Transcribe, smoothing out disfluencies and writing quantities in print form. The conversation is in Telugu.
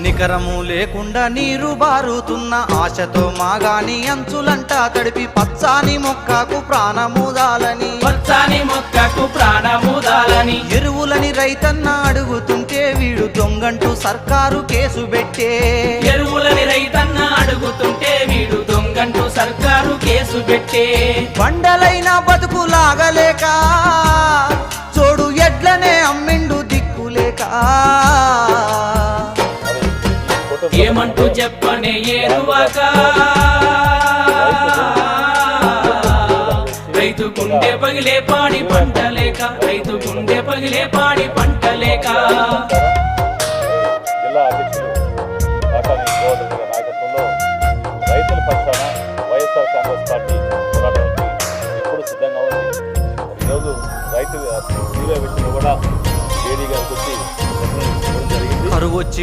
నికరము లేకుండా నీరు బారుతున్న ఆశతో మాగాని అంచులంట తడిపి పచ్చాని మొక్కకు ప్రాణముదాలని ఎరువులని రైతన్న అడుగుతుంటే వీడు దొంగంటూ సర్కారు కేసు పెట్టే బండలైన బతుకులాగలేక చోడు ఎడ్లనే అమ్మిండు దిక్కులేక ఏమంటూ చెప్పనే ఏరువాక రైతు గుండె పగిలే పాడి పంటలేక జిల్లా అధ్యక్షులు కాకాని గోవర్ధన్ గారి నాయకత్వంలో రైతుల పక్షాన వైఎస్ఆర్ కాంగ్రెస్ పార్టీ పోరాటానికి ఎప్పుడు సిద్ధంగా ఉంది. ఈరోజు రైతు జీరో విషయంలో కూడా ఏడీ గారికి వచ్చి జరిగింది. కరువొచ్చి